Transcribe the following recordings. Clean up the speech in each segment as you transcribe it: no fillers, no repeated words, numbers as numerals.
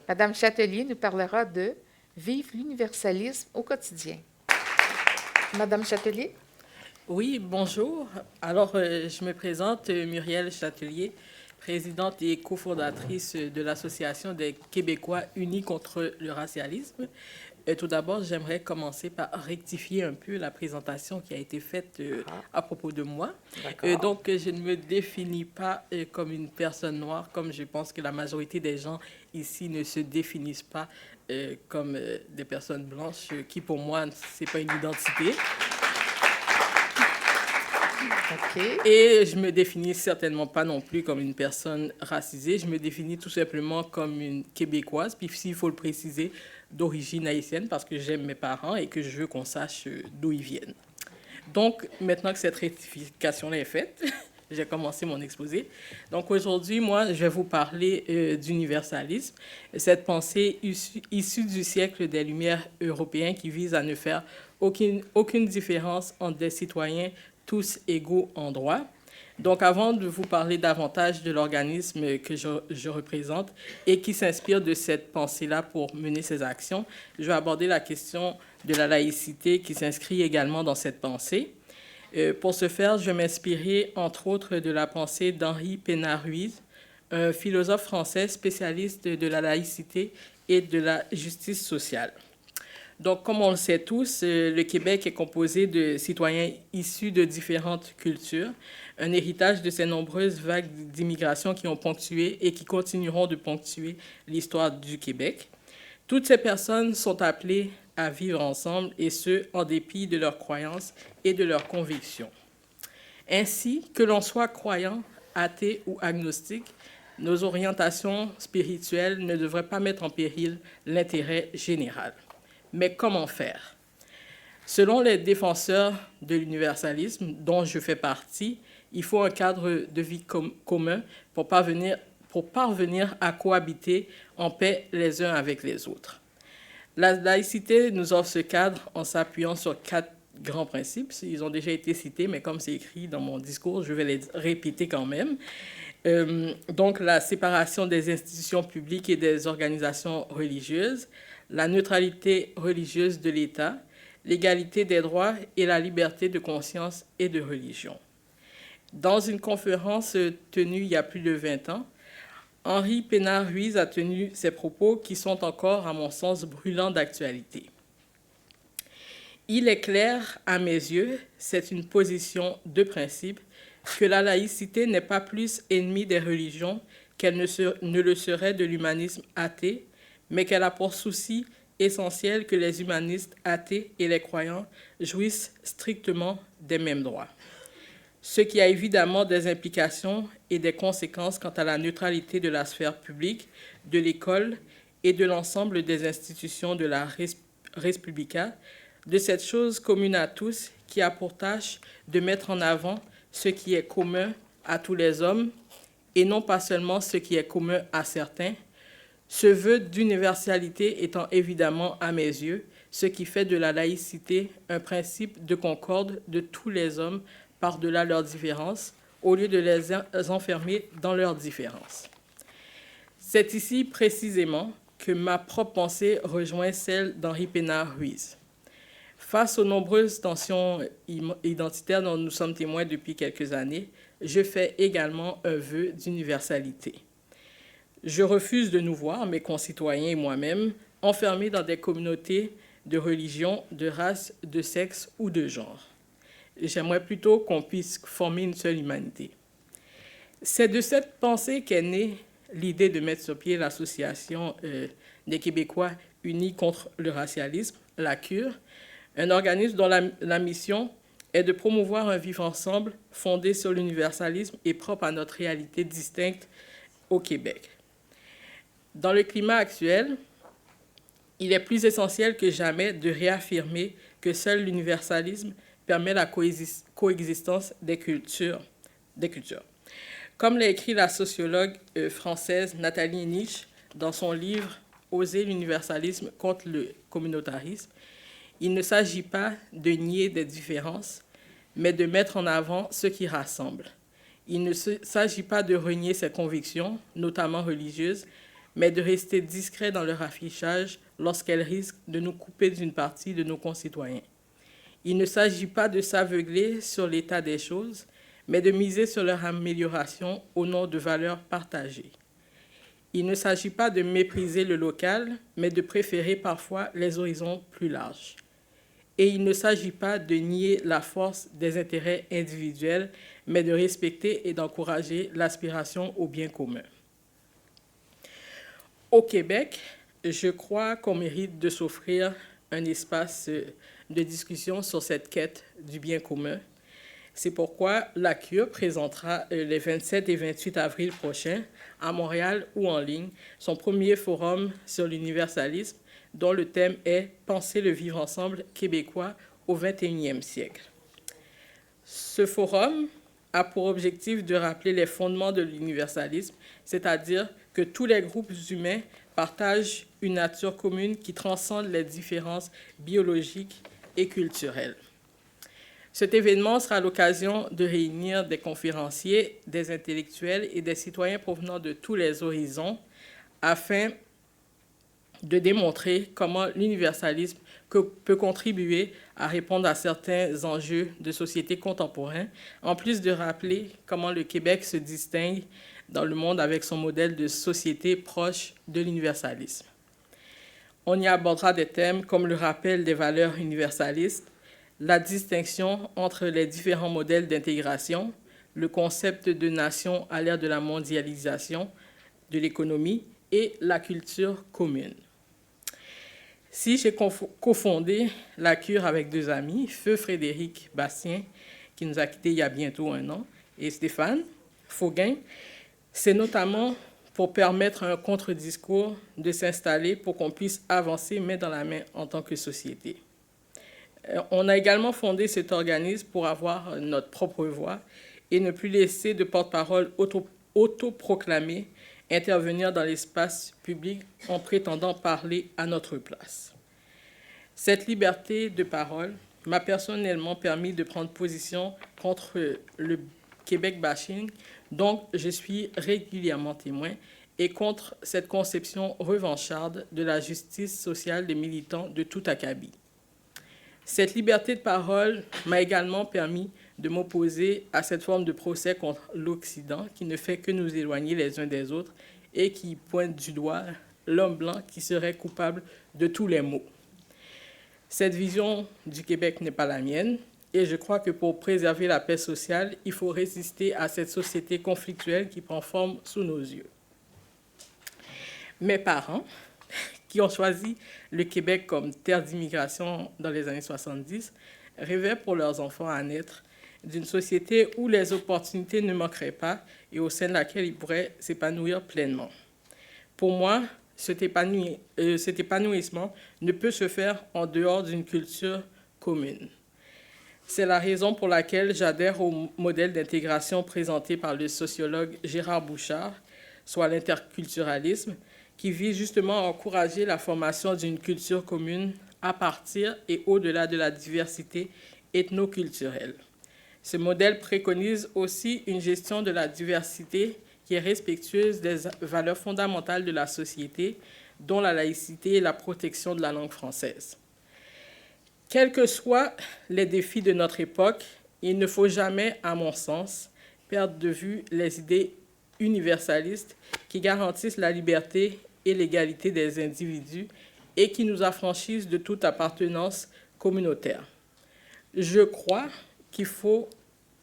Madame Châtelier nous parlera de Vive l'universalisme au quotidien. Madame Châtelier? Oui, bonjour. Alors, je me présente, Muriel Châtelier, présidente et cofondatrice de l'Association des Québécois unis contre le racialisme. Tout d'abord, j'aimerais commencer par rectifier un peu la présentation qui a été faite à propos de moi. D'accord. Je ne me définis pas comme une personne noire, comme je pense que la majorité des gens ici ne se définissent pas comme des personnes blanches, qui pour moi, ce n'est pas une identité. OK. Et je me définis certainement pas non plus comme une personne racisée. Je me définis tout simplement comme une Québécoise. Puis s'il faut le préciser, d'origine haïtienne parce que j'aime mes parents et que je veux qu'on sache d'où ils viennent. Donc, maintenant que cette rectification-là est faite, j'ai commencé mon exposé. Donc, aujourd'hui, moi, je vais vous parler d'universalisme, cette pensée issue du siècle des Lumières européens qui vise à ne faire aucune différence entre des citoyens tous égaux en droit. Donc, avant de vous parler davantage de l'organisme que je représente et qui s'inspire de cette pensée-là pour mener ses actions, je vais aborder la question de la laïcité qui s'inscrit également dans cette pensée. Pour ce faire, je vais m'inspirer entre autres de la pensée d'Henri Pénard-Ruiz, un philosophe français spécialiste de la laïcité et de la justice sociale. Donc, comme on le sait tous, le Québec est composé de citoyens issus de différentes cultures, un héritage de ces nombreuses vagues d'immigration qui ont ponctué et qui continueront de ponctuer l'histoire du Québec. Toutes ces personnes sont appelées à vivre ensemble, et ce, en dépit de leurs croyances et de leurs convictions. Ainsi, que l'on soit croyant, athée ou agnostique, nos orientations spirituelles ne devraient pas mettre en péril l'intérêt général. Mais comment faire? Selon les défenseurs de l'universalisme, dont je fais partie, il faut un cadre de vie commun pour parvenir à cohabiter en paix les uns avec les autres. La laïcité nous offre ce cadre en s'appuyant sur 4 grands principes. Ils ont déjà été cités, mais comme c'est écrit dans mon discours, je vais les répéter quand même. Donc, la séparation des institutions publiques et des organisations religieuses, la neutralité religieuse de l'État, l'égalité des droits et la liberté de conscience et de religion. Dans une conférence tenue il y a plus de 20 ans, Henri Pénard-Ruiz a tenu ces propos qui sont encore, à mon sens, brûlants d'actualité. Il est clair, à mes yeux, c'est une position de principe, que la laïcité n'est pas plus ennemie des religions qu'elle ne le serait de l'humanisme athée, mais qu'elle a pour souci essentiel que les humanistes athées et les croyants jouissent strictement des mêmes droits. Ce qui a évidemment des implications et des conséquences quant à la neutralité de la sphère publique, de l'école et de l'ensemble des institutions de la res publica, de cette chose commune à tous qui a pour tâche de mettre en avant ce qui est commun à tous les hommes et non pas seulement ce qui est commun à certains, ce vœu d'universalité étant évidemment, à mes yeux, ce qui fait de la laïcité un principe de concorde de tous les hommes par-delà leurs différences, au lieu de les enfermer dans leurs différences. C'est ici précisément que ma propre pensée rejoint celle d'Henri Pénard-Ruiz. Face aux nombreuses tensions identitaires dont nous sommes témoins depuis quelques années, je fais également un vœu d'universalité. Je refuse de nous voir, mes concitoyens et moi-même, enfermés dans des communautés de religion, de race, de sexe ou de genre. J'aimerais plutôt qu'on puisse former une seule humanité. C'est de cette pensée qu'est née l'idée de mettre sur pied l'association des Québécois unis contre le racialisme, la CURE, un organisme dont la mission est de promouvoir un vivre ensemble fondé sur l'universalisme et propre à notre réalité distincte au Québec. Dans le climat actuel, il est plus essentiel que jamais de réaffirmer que seul l'universalisme permet la coexistence des cultures. Comme l'a écrit la sociologue française Nathalie Nietzsche dans son livre « Oser l'universalisme contre le communautarisme », il ne s'agit pas de nier des différences, mais de mettre en avant ce qui rassemble. Il ne s'agit pas de renier ses convictions, notamment religieuses, mais de rester discrets dans leur affichage lorsqu'elles risquent de nous couper d'une partie de nos concitoyens. Il ne s'agit pas de s'aveugler sur l'état des choses, mais de miser sur leur amélioration au nom de valeurs partagées. Il ne s'agit pas de mépriser le local, mais de préférer parfois les horizons plus larges. Et il ne s'agit pas de nier la force des intérêts individuels, mais de respecter et d'encourager l'aspiration au bien commun. Au Québec, je crois qu'on mérite de s'offrir un espace de discussion sur cette quête du bien commun. C'est pourquoi la CURE présentera les 27 et 28 avril prochains, à Montréal ou en ligne, son premier forum sur l'universalisme, dont le thème est « Penser le vivre ensemble québécois au XXIe siècle ». Ce forum a pour objectif de rappeler les fondements de l'universalisme, c'est-à-dire que tous les groupes humains partagent une nature commune qui transcende les différences biologiques et culturelles. Cet événement sera l'occasion de réunir des conférenciers, des intellectuels et des citoyens provenant de tous les horizons afin de démontrer comment l'universalisme peut contribuer à répondre à certains enjeux de société contemporains, en plus de rappeler comment le Québec se distingue dans le monde avec son modèle de société proche de l'universalisme. On y abordera des thèmes comme le rappel des valeurs universalistes, la distinction entre les différents modèles d'intégration, le concept de nation à l'ère de la mondialisation de l'économie et la culture commune. Si j'ai cofondé la CURE avec deux amis, Feu Frédéric Bastien, qui nous a quittés il y a bientôt 1 an, et Stéphane Fauguin, c'est notamment pour permettre à un contre-discours de s'installer pour qu'on puisse avancer main dans la main en tant que société. On a également fondé cet organisme pour avoir notre propre voix et ne plus laisser de porte-parole autoproclamés intervenir dans l'espace public en prétendant parler à notre place. Cette liberté de parole m'a personnellement permis de prendre position contre le Québec bashing, dont je suis régulièrement témoin, et contre cette conception revancharde de la justice sociale des militants de tout acabit. Cette liberté de parole m'a également permis de m'opposer à cette forme de procès contre l'Occident qui ne fait que nous éloigner les uns des autres et qui pointe du doigt l'homme blanc qui serait coupable de tous les maux. Cette vision du Québec n'est pas la mienne et je crois que pour préserver la paix sociale, il faut résister à cette société conflictuelle qui prend forme sous nos yeux. Mes parents, qui ont choisi le Québec comme terre d'immigration dans les années 70, rêvaient pour leurs enfants à naître d'une société où les opportunités ne manqueraient pas et au sein de laquelle ils pourraient s'épanouir pleinement. Pour moi, cet épanouissement ne peut se faire en dehors d'une culture commune. C'est la raison pour laquelle j'adhère au modèle d'intégration présenté par le sociologue Gérard Bouchard, soit l'interculturalisme, qui vise justement à encourager la formation d'une culture commune à partir et au-delà de la diversité ethnoculturelle. Ce modèle préconise aussi une gestion de la diversité qui est respectueuse des valeurs fondamentales de la société, dont la laïcité et la protection de la langue française. Quels que soient les défis de notre époque, il ne faut jamais, à mon sens, perdre de vue les idées universalistes qui garantissent la liberté et l'égalité des individus et qui nous affranchissent de toute appartenance communautaire. Je crois qu'il faut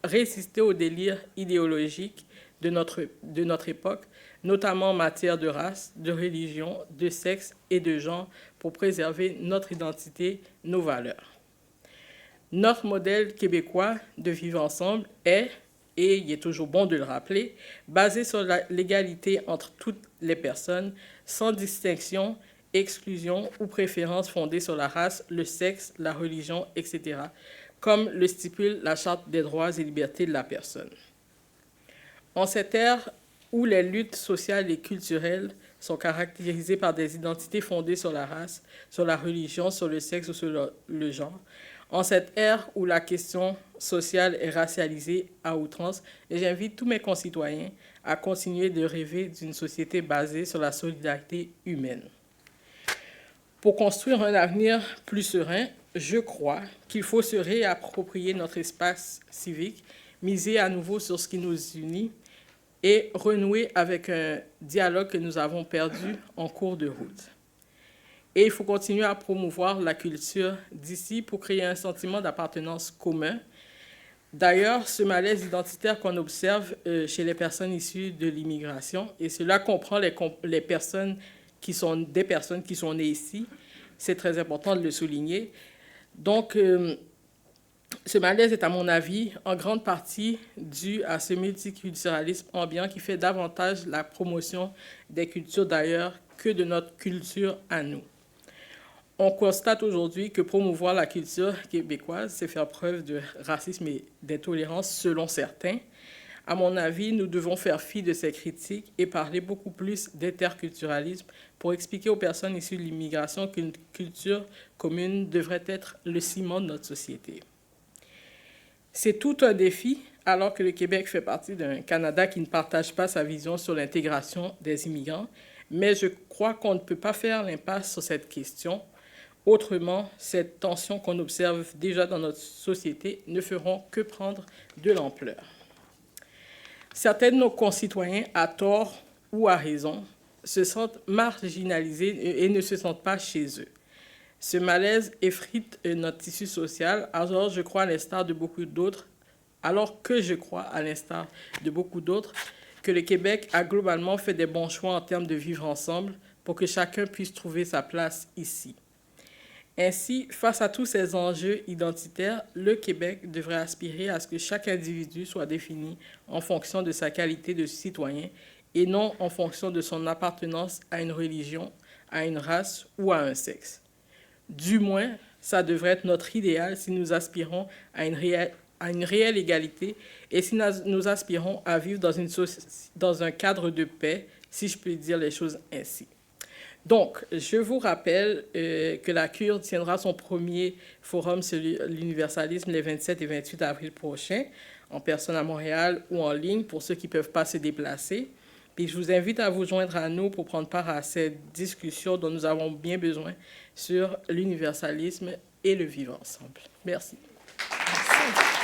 résister au délire idéologique de notre époque, notamment en matière de race, de religion, de sexe et de genre, pour préserver notre identité, nos valeurs. Notre modèle québécois de vivre ensemble est, et il est toujours bon de le rappeler, basé sur l'égalité entre toutes les personnes, sans distinction, exclusion ou préférence fondée sur la race, le sexe, la religion, etc., comme le stipule la Charte des droits et libertés de la personne. En cette ère où les luttes sociales et culturelles sont caractérisées par des identités fondées sur la race, sur la religion, sur le sexe ou sur le genre, En cette ère où la question sociale est racialisée à outrance, j'invite tous mes concitoyens à continuer de rêver d'une société basée sur la solidarité humaine. Pour construire un avenir plus serein, je crois qu'il faut se réapproprier notre espace civique, miser à nouveau sur ce qui nous unit et renouer avec un dialogue que nous avons perdu en cours de route. Et il faut continuer à promouvoir la culture d'ici pour créer un sentiment d'appartenance commun. D'ailleurs, ce malaise identitaire qu'on observe chez les personnes issues de l'immigration, et cela comprend les personnes qui sont des personnes qui sont nées ici, c'est très important de le souligner. Donc, ce malaise est, à mon avis, en grande partie dû à ce multiculturalisme ambiant qui fait davantage la promotion des cultures d'ailleurs que de notre culture à nous. On constate aujourd'hui que promouvoir la culture québécoise, c'est faire preuve de racisme et d'intolérance selon certains. À mon avis, nous devons faire fi de ces critiques et parler beaucoup plus d'interculturalisme pour expliquer aux personnes issues de l'immigration qu'une culture commune devrait être le ciment de notre société. C'est tout un défi, alors que le Québec fait partie d'un Canada qui ne partage pas sa vision sur l'intégration des immigrants, mais je crois qu'on ne peut pas faire l'impasse sur cette question. Autrement, cette tension qu'on observe déjà dans notre société ne feront que prendre de l'ampleur. Certains de nos concitoyens, à tort ou à raison, se sentent marginalisés et ne se sentent pas chez eux. Ce malaise effrite notre tissu social, alors que je crois, à l'instar de beaucoup d'autres, que le Québec a globalement fait des bons choix en termes de vivre ensemble pour que chacun puisse trouver sa place ici. Ainsi, face à tous ces enjeux identitaires, le Québec devrait aspirer à ce que chaque individu soit défini en fonction de sa qualité de citoyen et non en fonction de son appartenance à une religion, à une race ou à un sexe. Du moins, ça devrait être notre idéal si nous aspirons à une réelle égalité et si nous aspirons à vivre dans un cadre de paix, si je peux dire les choses ainsi. Donc, je vous rappelle que la CUR tiendra son premier forum sur l'universalisme les 27 et 28 avril prochains, en personne à Montréal ou en ligne pour ceux qui ne peuvent pas se déplacer. Puis je vous invite à vous joindre à nous pour prendre part à cette discussion dont nous avons bien besoin sur l'universalisme et le vivre ensemble. Merci. Merci.